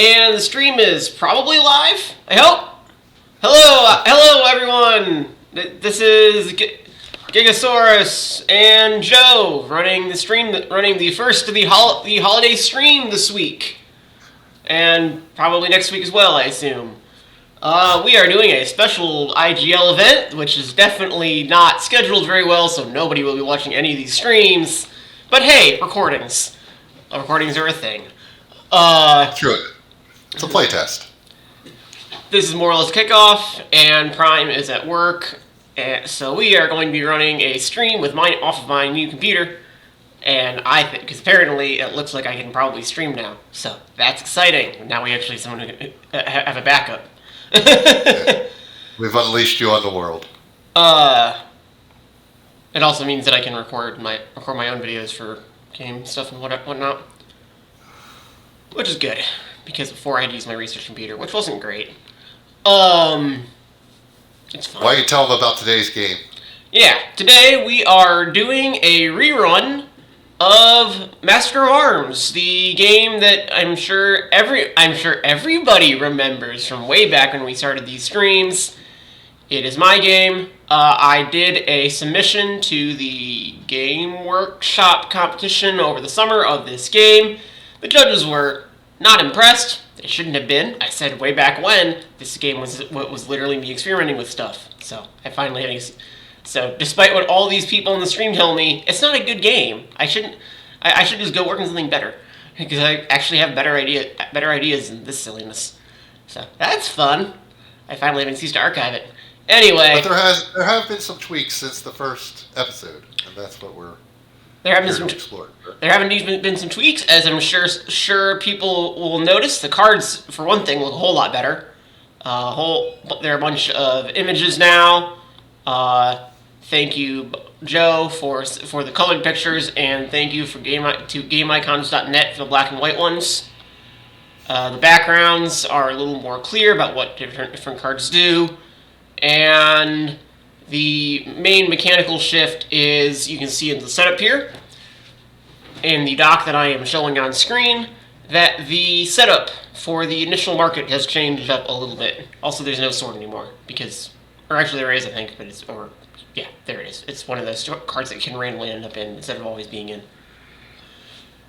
And the stream is probably live, I hope. Hello everyone. This is Gigasaurus and Joe running the stream, running the first of the holiday stream this week. And probably next week as well, I assume. We are doing a special IGL event, which is definitely not scheduled very well, so nobody will be watching any of these streams. But hey, recordings. Recordings are a thing. True. It's a playtest. This is more or less kickoff, and Prime is at work, so we are going to be running a stream with off of my new computer, and I think, because apparently it looks like I can probably stream now, so that's exciting. Now we actually have a backup. Yeah. We've unleashed you on the world. It also means that I can record my own videos for game stuff and whatnot, which is good. Because before I had to use my research computer, which wasn't great. It's fine. Why don't you tell them about today's game? Yeah, today we are doing a rerun of Master of Arms, the game that I'm sure everybody remembers from way back when we started these streams. It is my game. I did a submission to the Game Workshop competition over the summer of this game. The judges were not impressed. They shouldn't have been. I said way back when this game was literally me experimenting with stuff. So I finally had. So despite what all these people in the stream tell me, it's not a good game. I should just go work on something better because I actually have better ideas than this silliness. So that's fun. I finally haven't ceased to archive it. Anyway, but there have been some tweaks since the first episode, and that's what we're. There have been some tweaks, as I'm sure people will notice. The cards, for one thing, look a whole lot better. There are a bunch of images now. Thank you, Joe, for the colored pictures, and thank you to GameIcons.net for the black and white ones. The backgrounds are a little more clear about what different cards do, and the main mechanical shift is, you can see in the setup here, in the dock that I am showing on screen, that the setup for the initial market has changed up a little bit. Also, there's no sword anymore, or actually there is, I think, but there it is. It's one of those cards that you can randomly end up in instead of always being in.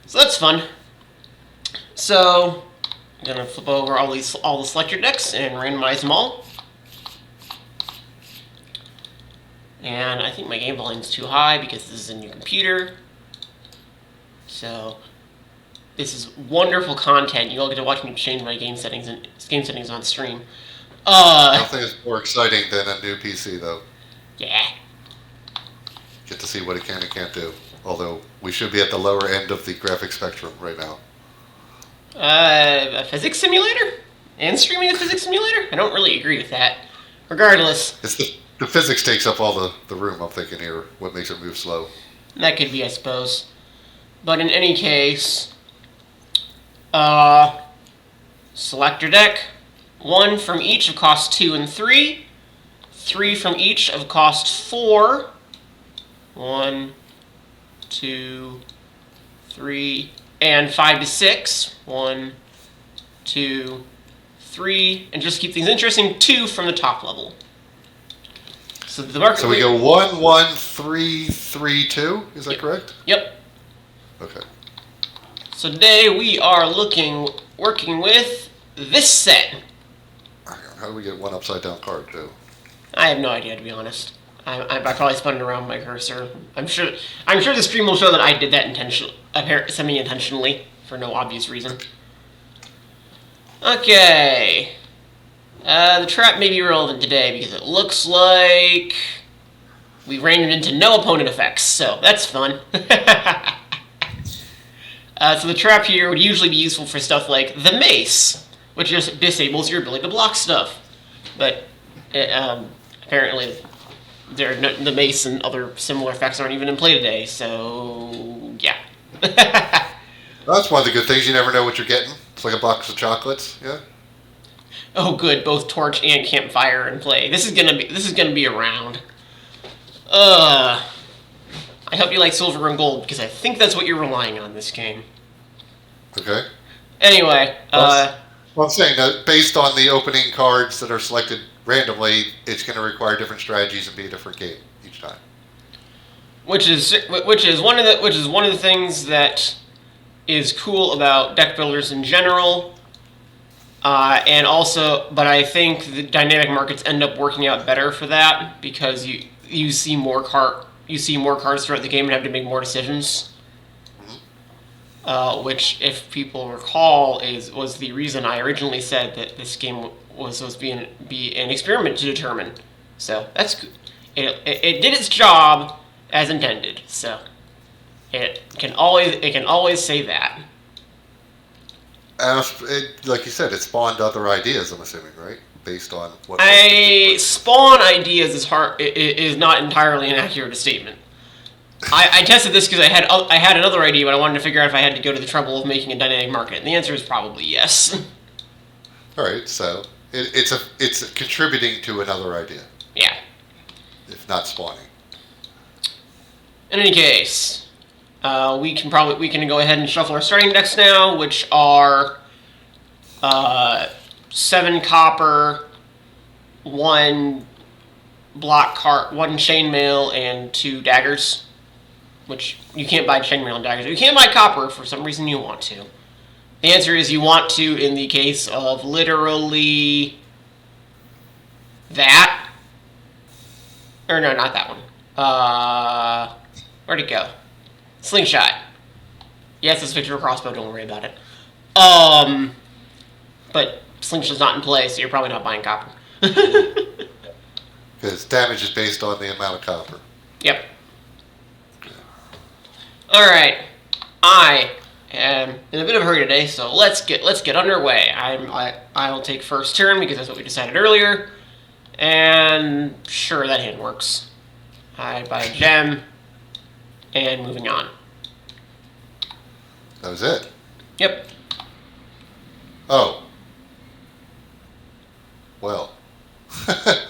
So that's fun. So, I'm going to flip over all the selector decks and randomize them all. And I think my game volume is too high because this is a new computer. So this is wonderful content. You all get to watch me change my game settings on stream. Nothing is more exciting than a new PC, though. Yeah. Get to see what it can and can't do. Although we should be at the lower end of the graphic spectrum right now. A physics simulator? And streaming a physics simulator? I don't really agree with that. Regardless. The physics takes up all the room, I'm thinking here, what makes it move slow. That could be, I suppose. But in any case, select your deck. 1 from each of cost 2 and 3. 3 from each of cost 4. 1, 2, 3, and 5 to 6. 1, 2, 3, and just to keep things interesting, 2 from the top level. So we go 1, 1, 3, 3, 2. Is that correct? Yep. Okay. So today we are working with this set. How do we get one upside down card, Joe? I have no idea, to be honest. I probably spun it around my cursor. I'm sure the stream will show that I did that semi-intentionally for no obvious reason. Okay. The trap may be relevant today because it looks like we ran it into no opponent effects, so that's fun. So the trap here would usually be useful for stuff like the mace, which just disables your ability to block stuff. But apparently the mace and other similar effects aren't even in play today, so yeah. That's one of the good things. You never know what you're getting. It's like a box of chocolates, yeah? Oh, good. Both torch and campfire in play. This is gonna be around. I hope you like silver and gold because I think that's what you're relying on this game. Okay. Anyway, Well, I'm saying that based on the opening cards that are selected randomly, it's going to require different strategies and be a different game each time. Which is one of the things that is cool about deck builders in general. And also, but I think the dynamic markets end up working out better for that because you see more cards throughout the game and have to make more decisions. Which, if people recall, was the reason I originally said that this game was supposed to be an experiment to determine. So that's good. It did its job as intended. So it can always say that. Like you said, it spawned other ideas. I'm assuming, right? Based on what. Spawn ideas is not entirely an accurate statement. I tested this because I had another idea, but I wanted to figure out if I had to go to the trouble of making a dynamic market. And the answer is probably yes. All right, so it's contributing to another idea, Yeah. if not spawning. In any case, we can go ahead and shuffle our starting decks now, which are 7 copper, 1 block cart, 1 chainmail, and 2 daggers. Which you can't buy chainmail and daggers. You can't buy copper for some reason you want to. The answer is you want to in the case of literally that. Or no, not that one. Where'd it go? Slingshot. Yes, it's picture of a crossbow, don't worry about it. But Slingshot's not in play, so you're probably not buying copper. Because damage is based on the amount of copper. Yep. Alright. I am in a bit of a hurry today, so let's get underway. I'll take first turn because that's what we decided earlier. And sure, that hand works. I buy a gem, and moving on. That was it? Yep. Oh. Well. It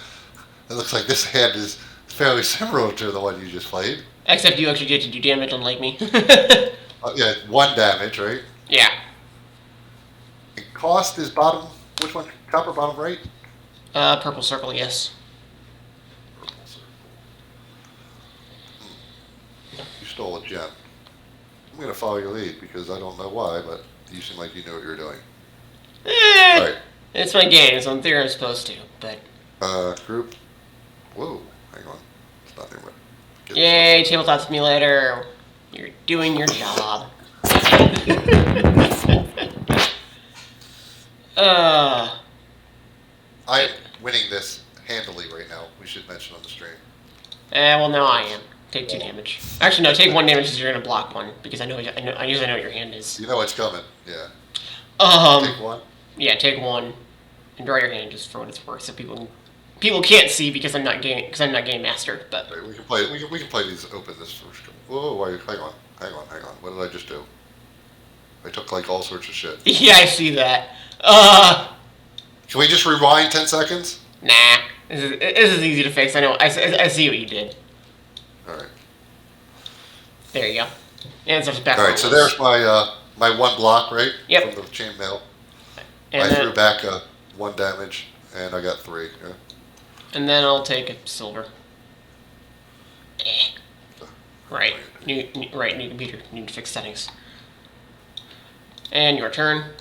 looks like this hand is fairly similar to the one you just played. Except you actually get to do damage, unlike me. Yeah, 1 damage, right? Yeah. And cost is bottom. Which one? Copper bottom right? Purple circle, yes. Purple circle. You stole a gem. I'm going to follow your lead because I don't know why, but you seem like you knew what you were doing. Alright. It's my game, so in theory I'm supposed to, but... Group. Whoa, hang on. It's not anywhere. Yay, Tabletop Simulator. You're doing your job. I'm winning this handily right now. We should mention on the stream. Well, now I am. Take 2 damage. Actually, no, take 1 damage because you're gonna block 1, because I usually know what your hand is. You know it's coming, yeah. Take 1? Yeah, take 1. And draw your hand just for what it's worth, so people can't see because I'm not game master. But right, we can play these open this first. Whoa, wait, hang on. What did I just do? I took like all sorts of shit. Yeah, I see that. Can we just rewind 10 seconds? Nah, this is easy to fix. I know. I see what you did. All right. There you go. And it's back. All right, so there's my 1 block, right? Yep. From the chainmail. And I threw back 1 damage, and I got 3. Yeah. And then I'll take a silver. Right. New computer. Need to fix settings. And your turn.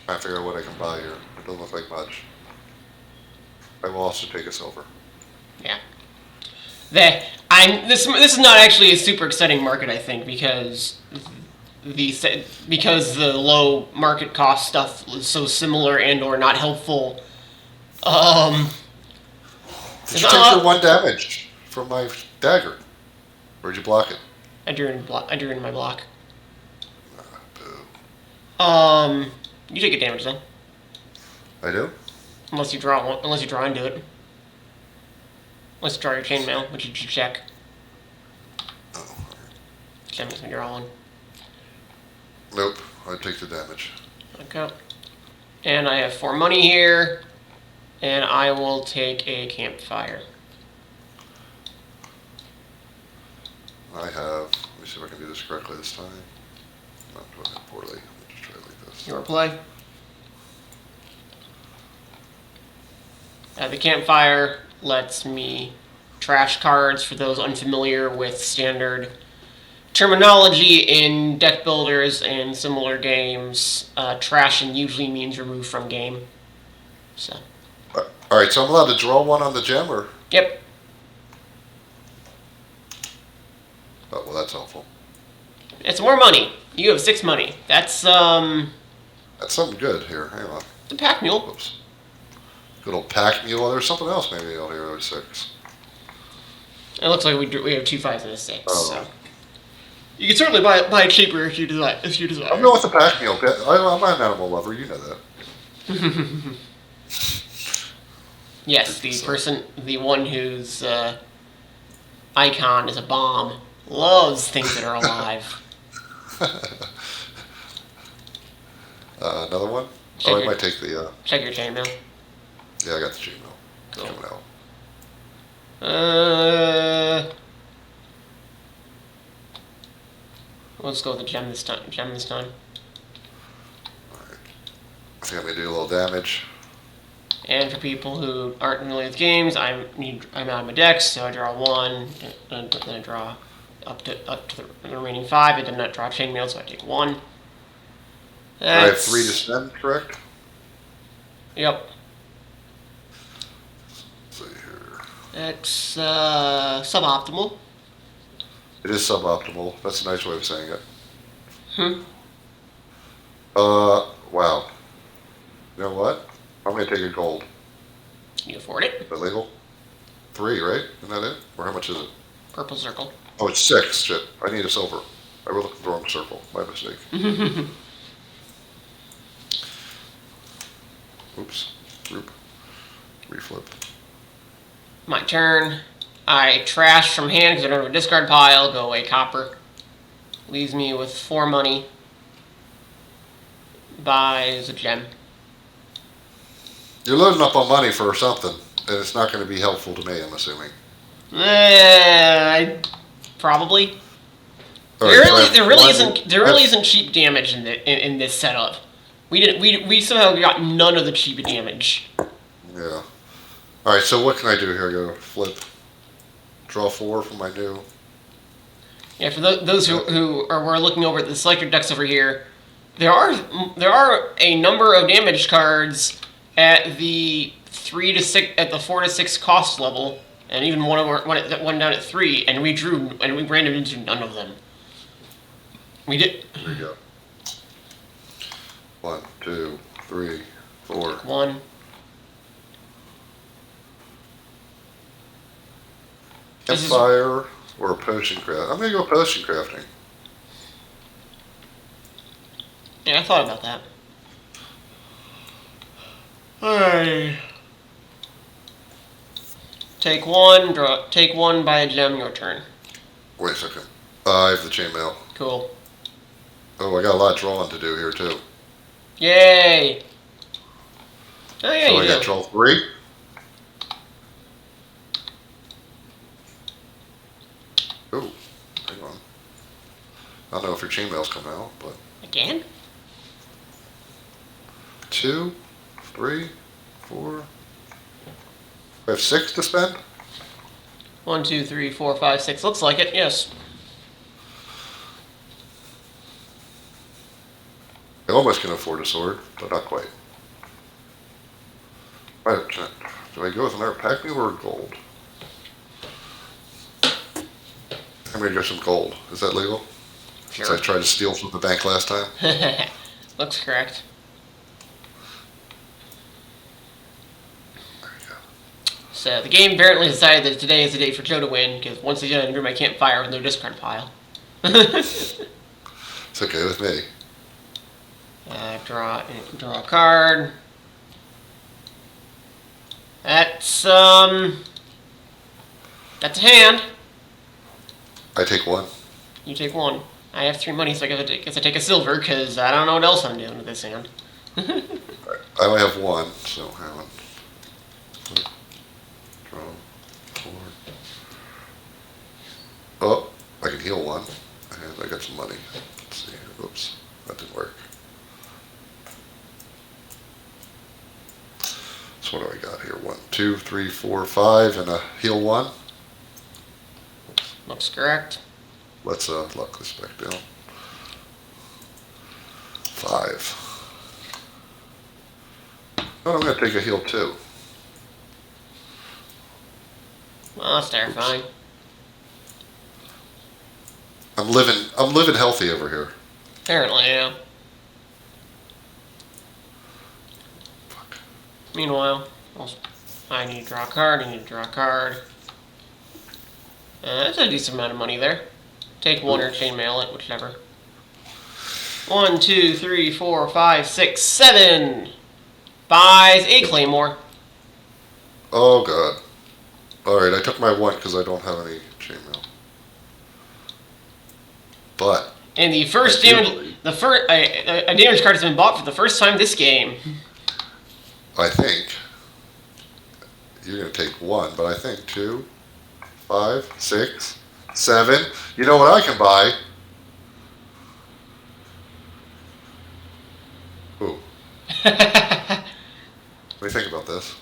Trying to figure out what I can buy here. It doesn't look like much. I will also take a silver. Yeah. This is not actually a super exciting market, I think, because the low market cost stuff is so similar and or not helpful. Did you take your 1 damage from my dagger? Or did you block it? I drew in my block. Boo. You take a damage then. I do? Unless you draw into it. Unless you draw your chainmail, which you should check. Oh. Chainmail's when you're all in. Nope. I take the damage. Okay. And I have 4 money here. And I will take a campfire. I have. Let me see if I can do this correctly this time. Not doing it poorly. Let me just try it like this. Your play. The campfire lets me trash cards for those unfamiliar with standard terminology in deck builders and similar games. Trashing usually means remove from game. So, All right, so I'm allowed to draw one on the gem, or yep. oh well, that's helpful. It's more money. You have 6 money. That's That's something good here. Hang on. the pack mule. Oops. Good old pack mule. There's something else maybe out here. There's 6. It looks like we have 2 5s and a 6. Oh. So you can certainly buy it cheaper if you desire. I'm going with the pack mule. I'm an animal lover. You know that. Yes, the one whose icon is a bomb, loves things that are alive. Another one? Check I your- might take the. Check your chainmail. Yeah, I got the Gmail. Cool. Coming out. Let's go with the gem this time. I think I'm gonna do a little damage. And for people who aren't familiar with games, I'm out of my decks, so I draw 1, then I draw up to the remaining 5. I did not draw chainmail, so I take 1. I have 3 to spend, correct? Yep. Let's see here. That's suboptimal. It is suboptimal. That's a nice way of saying it. Wow. You know what? I'm gonna take a gold. Can you afford it? Is that legal? 3, right? Isn't that it? Or how much is it? Purple circle. Oh, it's 6. Shit. I need a silver. I was looking at the wrong circle. My mistake. Oops. Group. Reflip. My turn. I trash from hand because I don't have a discard pile. Go away copper. Leaves me with 4 money. Buys a gem. You're loading up on money for something, and it's not going to be helpful to me, I'm assuming. Probably. All right, so I have There really one- isn't cheap damage in this setup. We somehow got none of the cheap damage. Yeah. All right, so what can I do here? I go flip. Draw 4 from my new. Yeah, for those who were looking over at the selector decks over here, there are a number of damage cards at the 4 to 6 cost level, and even one down at 3, and we ran into none of them. We did. There you go. 1, 2, 3, 4. 1. This is- Campfire or a potion craft. I'm going to go potion crafting. Yeah, I thought about that. Alright. Take 1, draw. Take 1, buy a gem. Your turn. Wait a second. I have the chainmail. Cool. Oh, I got a lot of drawing to do here, too. Yay! Oh yeah, So you I do. got draw 3. Oh, hang on. I don't know if your chainmail's coming out, but Again? 2, 3, 4. I have 6 to spend. 1, 2, 3, 4, 5, 6. Looks like it. Yes. I almost can afford a sword, but not quite. Right, do I go with another pack mule or gold? I'm gonna go some gold. Is that legal? Since I Sure. tried to steal from the bank last time. Looks correct. There you go. So the game apparently decided that today is the day for Joe to win because once again I drew my campfire with no discard pile. It's okay with me. Draw a card. That's a hand. I take 1. You take 1. I have 3 money, so I guess I take a silver because I don't know what else I'm doing with this hand. I only have 1, so hang on. Draw 4. Oh, I can heal 1. And I got some money. Let's see. Oops, that didn't work. So So what do I got here? 1, 2, 3, 4, 5, and a heal 1. Looks correct. Let's lock this back down. 5. Oh, I'm gonna take a heal 2. Well, that's terrifying. I'm living healthy over here. Apparently, yeah. Fuck. Meanwhile, I need to draw a card. I need to draw a card. That's a decent amount of money there. Take 1 or chainmail it, whichever. 1, 2, 3, 4, 5, 6, 7. Buys a claymore. Oh god. Alright, I took my 1 because I don't have any chainmail. But And the first damage, a damage card has been bought for the first time this game. I think you're gonna take 1, but I think 2, 5, 6, 7. You know what I can buy? Ooh. What do you think about this?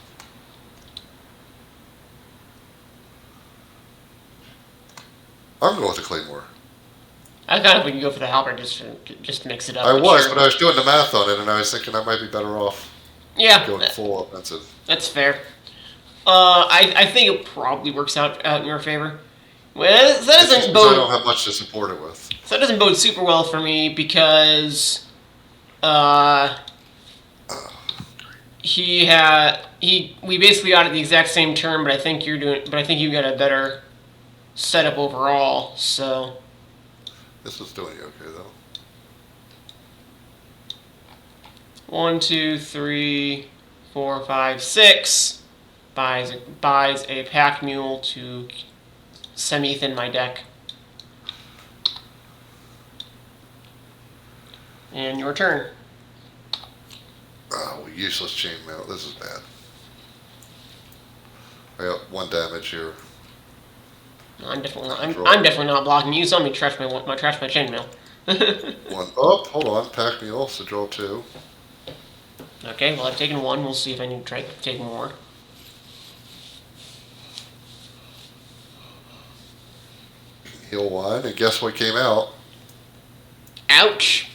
I'm going with the claymore. I kind of we can go for the halberd just to mix it up. I was, sure. but I was doing the math on it, and I was thinking I might be better off going full offensive. That's fair. I think it probably works out in your favor. Well, that doesn't bode. I don't have much to support it with. So that doesn't bode super well for me because we basically got it the exact same turn, but I think you got a better setup overall. So this is doing you okay though. 1, 2, 3, 4, 5, 6 buys a pack mule to semi-thin my deck. And your turn. Oh, useless chainmail. This is bad. I got 1 damage here. I'm definitely not blocking you, so I'm gonna trash my chainmail. 1. Oh, hold on. Pack mule. So draw 2. Okay, well I've taken 1. We'll see if I need to try to take more. Heal 1, and guess what came out? Ouch.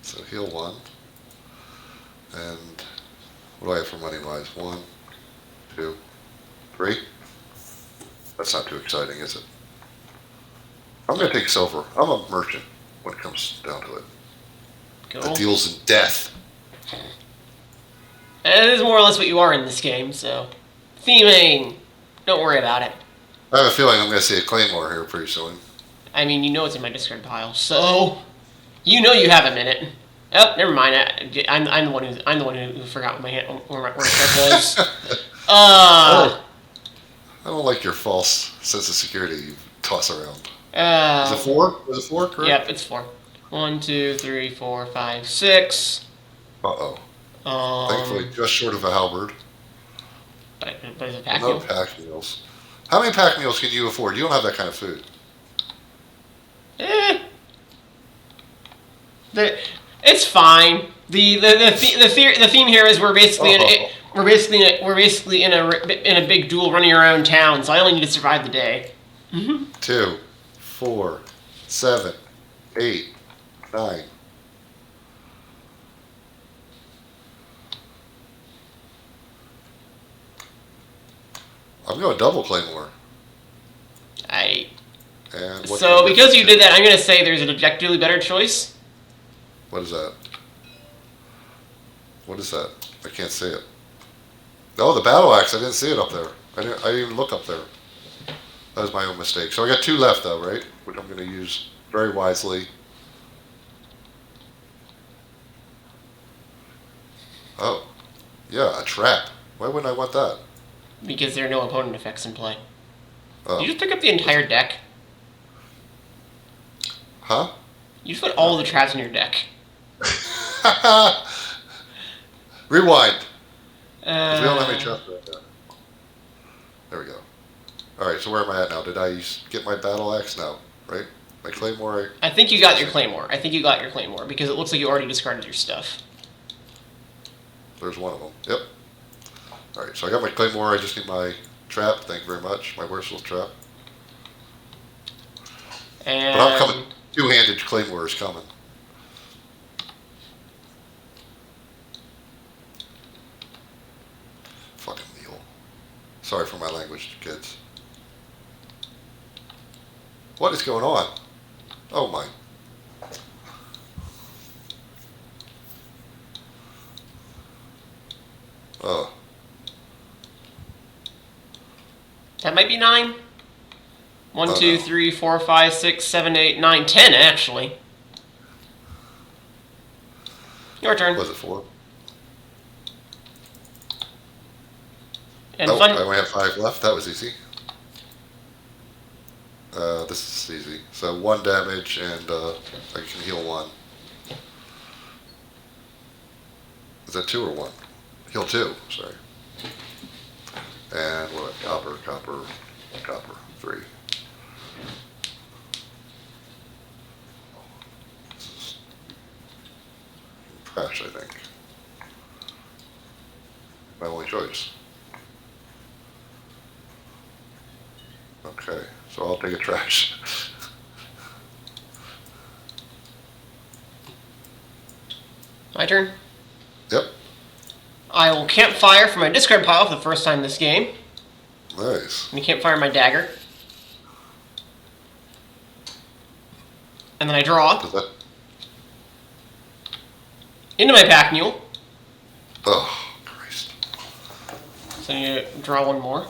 So heal 1. And what do I have for money wise? 1, 2, 3. That's not too exciting, is it? I'm going to take silver. I'm a merchant when it comes down to it. Cool. That deals in death. That is more or less what you are in this game, so. Theming. Don't worry about it. I have a feeling I'm going to see a claymore here pretty soon. I mean, you know it's in my discard pile, so you know you have a minute. Oh, never mind. I'm the one who forgot what where my card was. I don't like your false sense of security you toss around. Is it 4? Was it 4, correct? Yep, it's 4. 1, 2, 3, 4, 5, 6. Uh-oh. Thankfully, just short of a halberd. But it's a pack No mule. pack meals. How many pack meals can you afford? You don't have that kind of food. It's fine. The theme here is we're basically in a big duel running around town, so I only need to survive the day. 2, 4, 7, 8, 9. I'm going double claymore. And So because you did that, I'm going to say there's an objectively better choice. What is that? What is that? I can't see it. Oh, the battle axe. I didn't see it up there. I didn't even look up there. That was my own mistake. So I got 2 left though, right? Which I'm going to use very wisely. Oh, yeah, a trap. Why wouldn't I want that? Because there are no opponent effects in play. Oh. You just pick up the entire deck. Huh? You just put all the traps in your deck. Rewind. 'Cause we don't have any traps right there. There we go. Alright, so where am I at now? Did I get my battle axe? No, right? My claymore? I think you got your claymore. Because it looks like you already discarded your stuff. There's one of them. Yep. Alright, so I got my Claymore. I just need my trap. Thank you very much. My Werewolf trap. And But I'm coming. Two-handed Claymore is coming. Fucking mule. Sorry for my language, kids. What is going on? Oh my. Oh. that might be 9. 1, 2, 3, 4, 5, 6, 7, 8, 9, 10 actually. Your turn. Was it 4? And Nope, fun. I only have 5 left. That was easy. This is easy. So 1 damage, and I can heal 1. Is that 2 or 1? Heal 2. Sorry. And what? Copper, 3. This is trash, I think. My only choice. Okay, so I'll take a trash. My turn. Yep. I will campfire for my discard pile for the first time this game. Nice. And campfire my dagger. And then I draw Does that? into my pack mule. Oh, Christ. So you draw 1 more.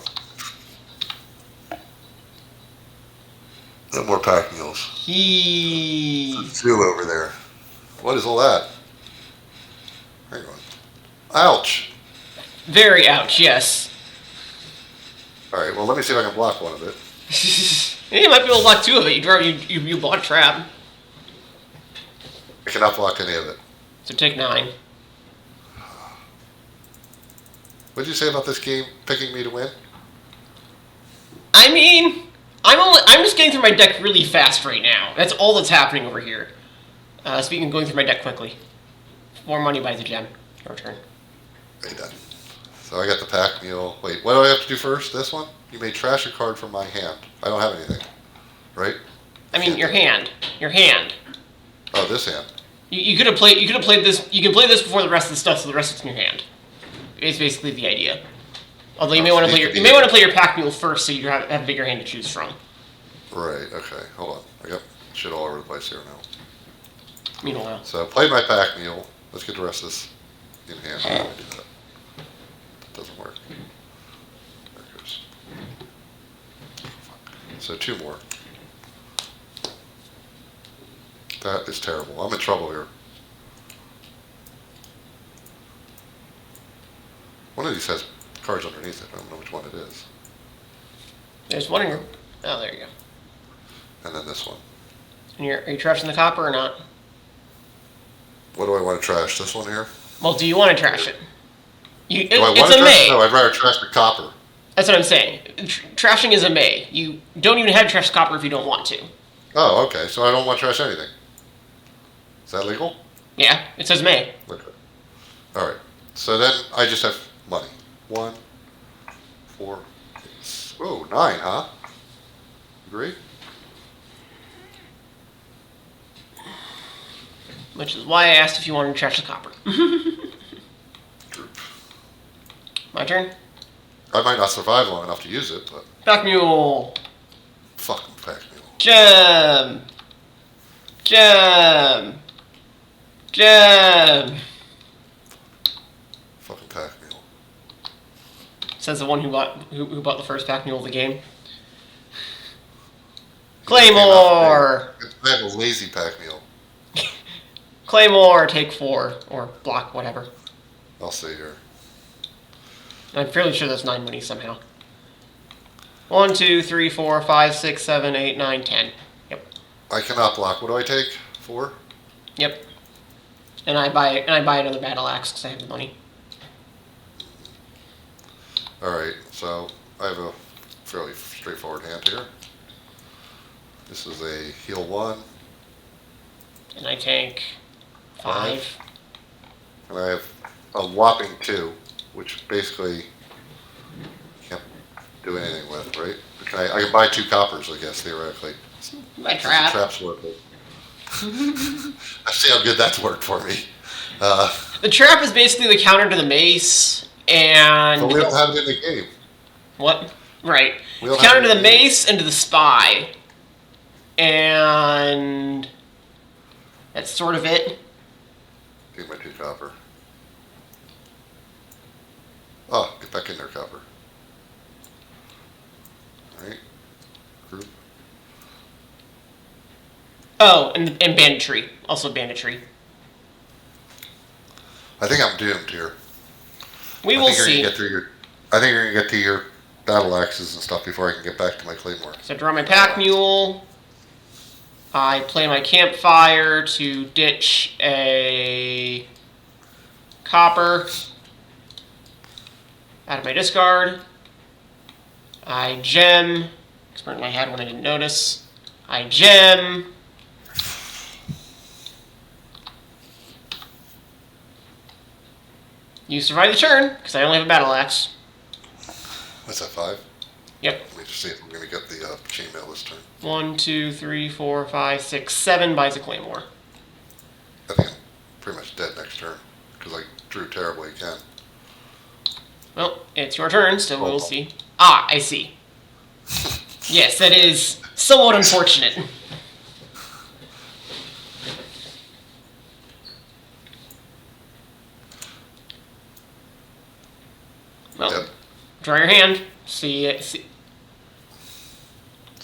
No more pack mules. He. Two over there. What is all that? Hang on. Ouch. Very ouch, yes. Alright, well, let me see if I can block one of it. You might be able to block 2 of it. You block trap. I cannot block any of it. So take 9. What did you say about this game picking me to win? I mean, I'm just getting through my deck really fast right now. That's all that's happening over here. Speaking of going through my deck quickly. More money buys a gem. Your turn. Okay, done. So I got the pack mule. Wait, what do I have to do first? This one? You may trash a card from my hand. I don't have anything. Right? I mean, your hand. Your hand. Oh, this hand. You could have played this. You can play this before the rest of the stuff, so the rest is in your hand. It's basically the idea. Although you may want to play your pack mule first, so you have a bigger hand to choose from. Right. Okay. Hold on. I got shit all over the place here now. Meanwhile, So I played my pack mule. Let's get the rest of this in hand. How do I do that? That doesn't work. There it goes. So 2 more. That is terrible. I'm in trouble here. One of these has cards underneath it. I don't know which one it is. there's one in your. Oh, there you go. And then this one. And are you trashing the copper or not? What do I want to trash? This one here? Well, do you want to trash it? Do I want to it's a trash? may. No, I'd rather trash the copper. That's what I'm saying. Trashing is a may. You don't even have to trash copper if you don't want to. Oh, okay. So I don't want to trash anything. Is that legal? Yeah, it says may. Okay. All right. So then I just have money. 1, 4, 6. Oh, 9, huh? Agree? Which is why I asked if you wanted to trash the copper. Droop. My turn. I might not survive long enough to use it, but Pack mule. fucking pack mule. Gem. Gem. Gem. Fucking pack mule. Says the one who bought the first pack mule of the game. Claymore. I have a lazy pack mule. Claymore, take 4 or block whatever. I'll see here. I'm fairly sure that's 9 money somehow. 1, 2, 3, 4, 5, 6, 7, 8, 9, 10. Yep. I cannot block. What do I take? 4? Yep. And I buy another battle axe because I have the money. Alright, so I have a fairly straightforward hand here. This is a heal 1. And I take 5. And I have a whopping 2, which basically can't do anything with, right? I can buy 2 coppers, I guess, theoretically. My Since the trap. trap's working. I see how good that's worked for me. Uh, The trap is basically the counter to the mace, and but we don't have it in the game. what? Right. We The don't have counter it to in the the game. mace and to the spy, and that's sort of it. Take my 2 copper. Oh, get back in there, copper. Alright. Group. Oh, and banditry, also banditry. I think I'm doomed here. We I will think you're see. gonna get through your. I think you're gonna get to your battle axes and stuff before I can get back to my claymore. So I draw my pack mule. I play my campfire to ditch a copper out of my discard. I gem. Apparently I had one I didn't notice. I gem. You survive the turn, because I only have a battle axe. What's that, 5? Yep. Let me just see if I'm gonna get the chainmail this turn. 1, 2, 3, 4, 5, 6, 7 buys a claymore. I think I'm pretty much dead next turn because I drew terribly again. Well, it's your turn, so we'll see. Ah, I see. Yes, that is somewhat unfortunate. Well, Yep. draw your hand. See.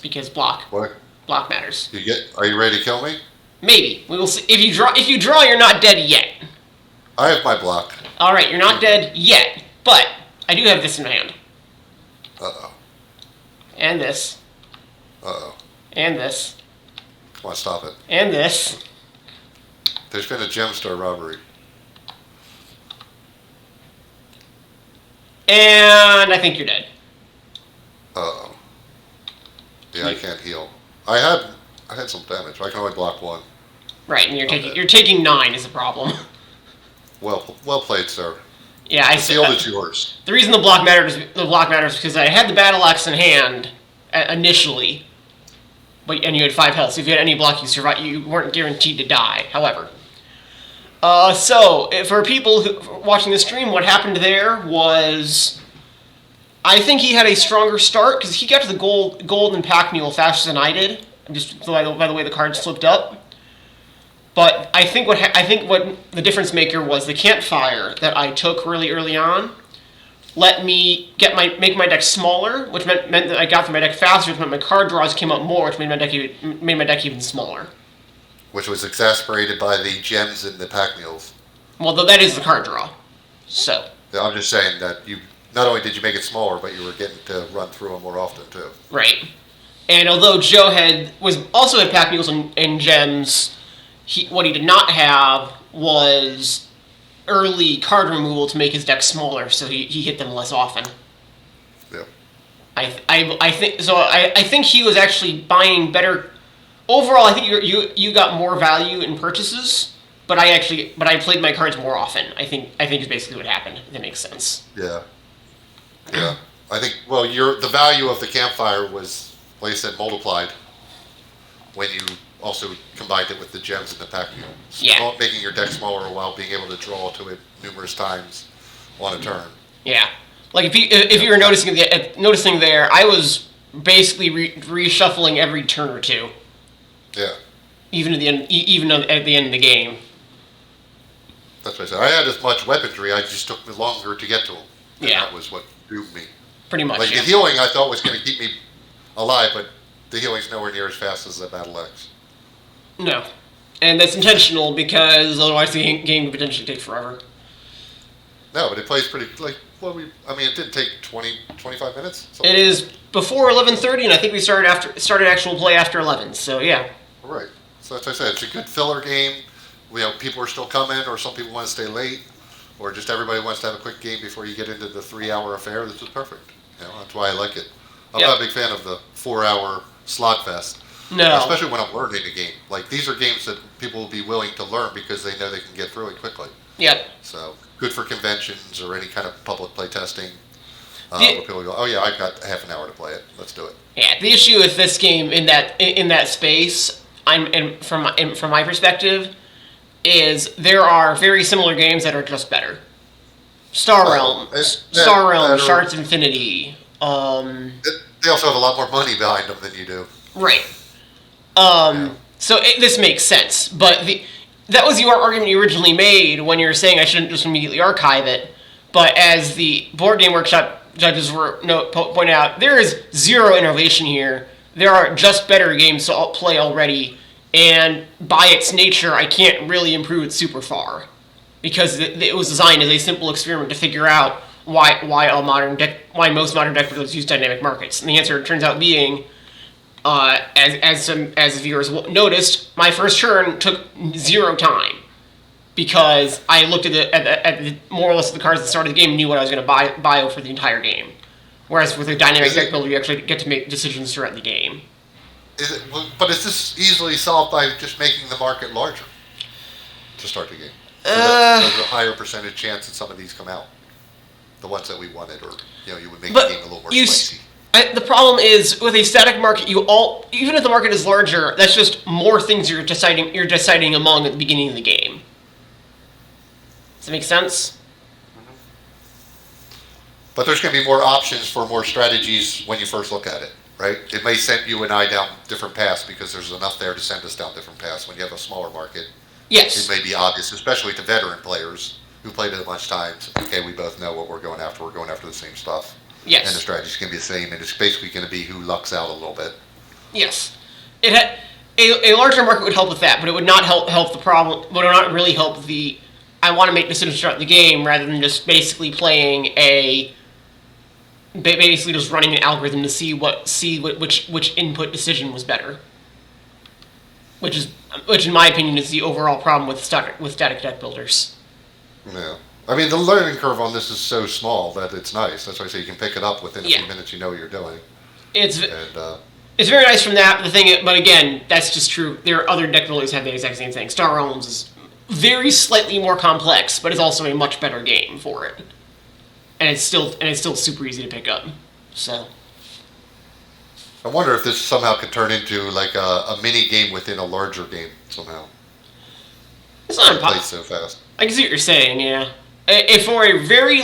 Because block What? matters. Are you ready to kill me? Maybe we will see. If you draw, you're not dead yet. I have my block. All right, you're not dead yet, but I do have this in my hand, Uh-oh. and this, Uh-oh. and this, Come on, stop it. and this. There's been a gemstone robbery. And I think you're dead. Uh-oh. Yeah, I can't heal. I had some damage. I can only block 1. Right, and Okay. you're taking 9 is the problem. Well played, sir. Yeah, I The see. field is yours. The reason the block matters because I had the battle axe in hand initially, and you had 5 health. So if you had any block, you weren't guaranteed to die. However, for people watching the stream, what happened there was, I think he had a stronger start because he got to the golden pack mule faster than I did, just by the way the cards flipped up. But I think what the difference maker was the campfire that I took really early on let me make my deck smaller, which meant that I got through my deck faster, which meant my card draws came up more, which made my deck even smaller. Which was exacerbated by the gems and the pack mules. Well, though that is the card draw. So. I'm just saying that you not only did you make it smaller, but you were getting to run through them more often too. Right. And although Joe also had pack mules and gems, what he did not have was early card removal to make his deck smaller, so he hit them less often. Yep. I think so. I think he was actually buying better. Overall, I think you got more value in purchases, but I played my cards more often. I think is basically what happened. If that makes sense. Yeah. Yeah. I think the value of the campfire was, like I said, multiplied when you also combined it with the gems and the pack mule. Yeah. Making your deck smaller while being able to draw to it numerous times on a turn. Yeah. Like if you were noticing there, I was basically reshuffling every turn or two. Yeah. Even at the end of the game. That's what I said. I had as much weaponry, I just took me longer to get to them. And Yeah. that was what doomed me. Pretty much. Like Yeah. the healing I thought was going to keep me alive, but the healing's nowhere near as fast as the battle axe. No. And that's intentional because otherwise the game could potentially take forever. No, but it plays pretty, it did take 20, 25 minutes? It is before 11:30, and I think we started actual play after 11. So yeah. Right. So that's what I said. It's a good filler game. People are still coming, or some people want to stay late, or just everybody wants to have a quick game before you get into the 3-hour affair. This is perfect. That's why I like it. I'm not a big fan of the 4-hour slot fest. No. Especially when I'm learning a game. Like, these are games that people will be willing to learn because they know they can get through it quickly. Yep. So good for conventions or any kind of public play testing. Where The, people go, oh yeah, I've got half an hour to play it. Let's do it. yeah, the issue with this game in that space, from my perspective, is there are very similar games that are just better. Star Realm, Shards Infinity. They also have a lot more money behind them than you do. Right. Yeah. So this makes sense, but that was your argument you originally made when you were saying I shouldn't just immediately archive it. But as the board game workshop judges were point out, there is zero innovation here. There are just better games to play already, and by its nature, I can't really improve it super far because it was designed as a simple experiment to figure out why most modern deck builders use dynamic markets. And the answer turns out being, as viewers noticed, my first turn took zero time because I looked at the more or less the cards at the start of the game and knew what I was going to buy for the entire game. Whereas with a dynamic deck builder, you actually get to make decisions throughout the game. But is this easily solved by just making the market larger to start the game? So there's a higher percentage chance that some of these come out. The ones that we wanted, or you would make the game a little more spicy. The problem is with a static market, even if the market is larger, that's just more things you're deciding among at the beginning of the game. Does that make sense? But there's going to be more options for more strategies when you first look at it, right? It may send you and I down different paths because there's enough there to send us down different paths. When you have a smaller market, yes, it may be obvious, especially to veteran players who played it a bunch of times. Okay, we both know what we're going after. We're going after the same stuff. Yes. And the strategy's going to be the same, and it's basically going to be who lucks out a little bit. Yes. A larger market would help with that, but it would not help the problem. Would not really help the. I want to make decisions throughout the game rather than just basically basically just running an algorithm to see which input decision was better. Which in my opinion is the overall problem with static deck builders. Yeah. I mean, the learning curve on this is so small that it's nice. That's why I say you can pick it up within a few minutes. You know what you're doing. It's very nice from that. But again, that's just true. There are other deck builders that have the exact same thing. Star Realms is very slightly more complex, but it's also a much better game for it. And it's still super easy to pick up. So. I wonder if this somehow could turn into like a mini game within a larger game somehow. It's not impossible. So fast. I can see what you're saying. Yeah. If for a very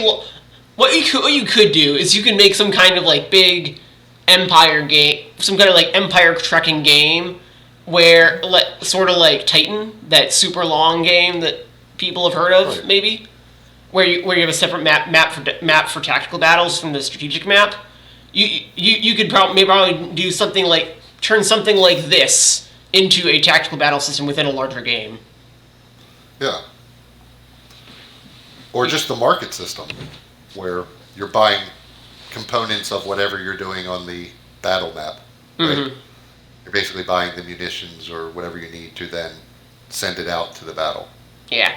what you could do is you can make some kind of like big empire game, some kind of like empire trekking game where sort of like Titan, that super long game that people have heard of, right. Maybe where you have a separate map for tactical battles from the strategic map. You could probably do something like turn something like this into a tactical battle system within a larger game. Yeah. Or just the market system, where you're buying components of whatever you're doing on the battle map. Right? Mm-hmm. You're basically buying the munitions or whatever you need to then send it out to the battle. Yeah.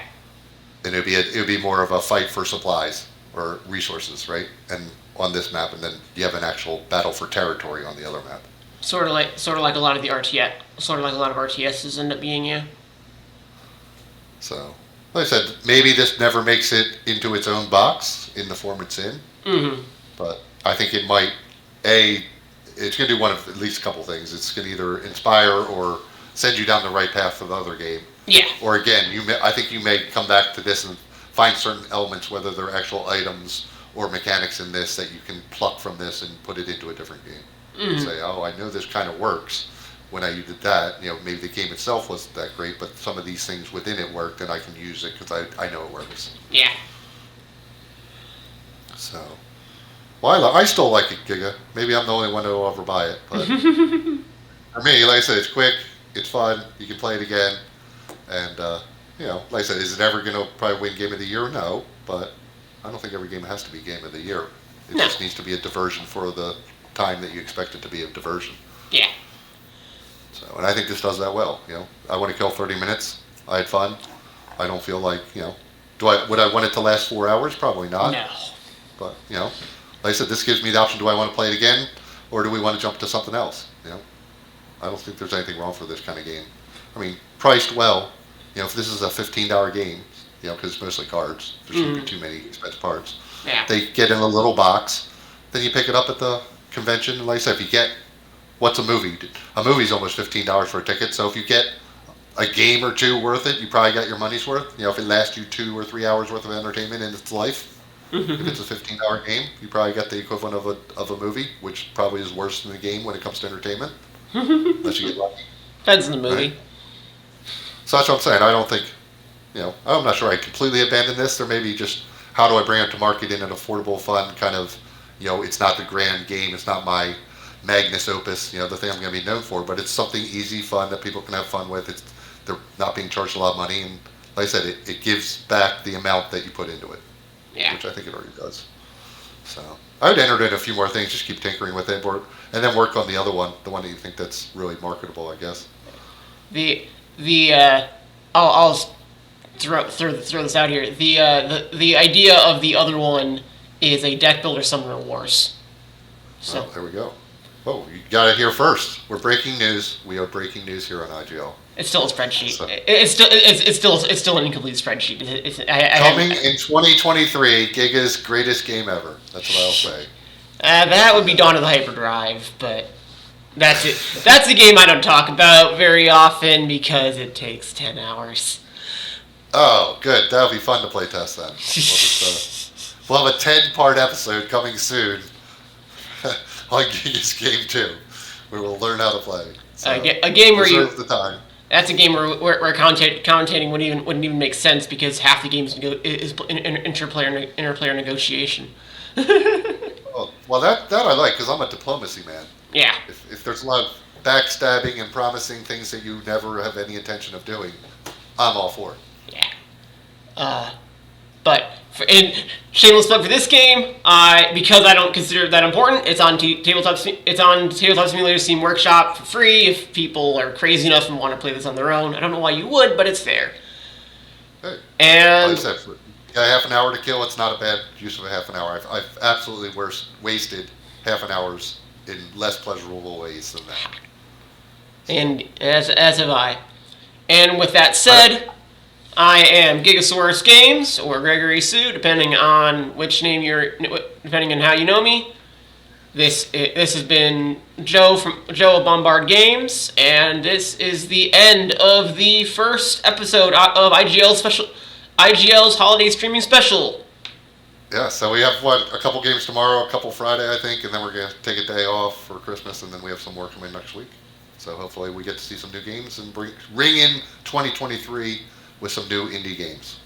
And it would be more of a fight for supplies or resources, right? And on this map, and then you have an actual battle for territory on the other map. Sort of like a lot of the RTSs end up being, yeah. So. Like I said, maybe this never makes it into its own box in the form it's in. Mm-hmm. But I think it might, it's going to do one of at least a couple things. It's going to either inspire or send you down the right path for the other game. Yeah. Or again, I think you may come back to this and find certain elements, whether they're actual items or mechanics in this, that you can pluck from this and put it into a different game. Mm-hmm. And say, oh, I know this kind of works. When I did that, maybe the game itself wasn't that great, but some of these things within it worked, and I can use it because I know it works. Yeah. So, well, I still like it, Giga. Maybe I'm the only one who will ever buy it, but for me, like I said, it's quick, it's fun, you can play it again, and like I said, is it ever going to probably win Game of the Year? No, but I don't think every game has to be Game of the Year. It just needs to be a diversion for the time that you expect it to be a diversion. Yeah. So, and I think this does that well. I want to kill 30 minutes. I had fun. I don't feel like, would I want it to last 4 hours? Probably not. No. But, like I said, this gives me the option, do I want to play it again? Or do we want to jump to something else? I don't think there's anything wrong for this kind of game. I mean, priced well, if this is a $15 game, because it's mostly cards. There shouldn't be too many expensive parts. Yeah. They get in a little box. Then you pick it up at the convention. And like I said, if you get what's a movie? A movie's almost $15 for a ticket. So if you get a game or two worth it, you probably got your money's worth. If it lasts you 2 or 3 hours worth of entertainment in its life, if it's a $15 game, you probably got the equivalent of a movie, which probably is worse than the game when it comes to entertainment, unless you get lucky. Depends on the movie. Right? So that's what I'm saying. I don't think, I'm not sure I completely abandon this. There may be just how do I bring it to market in an affordable, fun kind of, it's not the grand game. It's not my magnus opus, the thing I'm going to be known for, but it's something easy, fun that people can have fun with. They're not being charged a lot of money, and like I said, it gives back the amount that you put into it, which I think it already does. So I would enter in a few more things, just keep tinkering with it, and then work on the other one, the one that you think that's really marketable, I guess. I'll throw this out here. The idea of the other one is a deck builder Summoner Wars. So there we go. Oh, you got it here first. We're breaking news. We are breaking news here on IGL. It's still a spreadsheet. So, it's still an incomplete spreadsheet. Coming in 2023, Giga's greatest game ever. That's what I'll say. That would be Dawn of the Hyperdrive, but that's it. That's a game I don't talk about very often because it takes 10 hours. Oh, good. That'll be fun to play test then. We'll have a 10-part episode coming soon on Giga's Game 2, where we'll learn how to play. So, a game where you the time. That's a game where commentating wouldn't even make sense because half the game is interplayer negotiation. Well, that I like because I'm a diplomacy man. Yeah. If there's a lot of backstabbing and promising things that you never have any intention of doing, I'm all for it. Yeah. But shameless plug for this game, because I don't consider it that important. It's on Tabletop Simulator Steam Workshop for free if people are crazy enough and want to play this on their own. I don't know why you would, but it's there. Hey, and like I said, you got half an hour to kill. It's not a bad use of a half an hour. I've absolutely wasted half an hours in less pleasurable ways than that. And as have I. And with that said, I am Gigasaurus Games, or Gregory Sue, depending on depending on how you know me. This has been Joe of Bombard Games, and this is the end of the first episode of IGL's holiday streaming special. Yeah, so we have a couple games tomorrow, a couple Friday, I think, and then we're gonna take a day off for Christmas, and then we have some more coming next week. So hopefully we get to see some new games and ring in 2023 with some new indie games.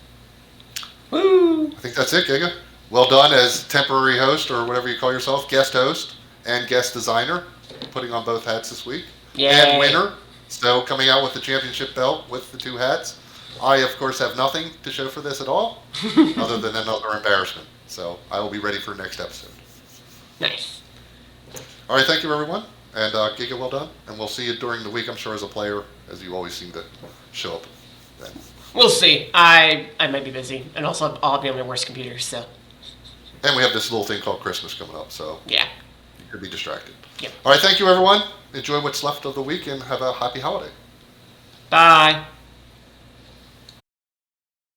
Woo! I think that's it, Giga. Well done as temporary host, or whatever you call yourself, guest host and guest designer, putting on both hats this week. Yay. And winner, so coming out with the championship belt with the 2 hats. I, of course, have nothing to show for this at all, other than another embarrassment. So I will be ready for next episode. Nice. All right, thank you, everyone. And Giga, well done. And we'll see you during the week, I'm sure, as a player, as you always seem to show up then. We'll see. I might be busy, and also I'll be on my worst computer, so. And we have this little thing called Christmas coming up, so yeah, you could be distracted. Yep. All right, thank you, everyone. Enjoy what's left of the week, and have a happy holiday. Bye.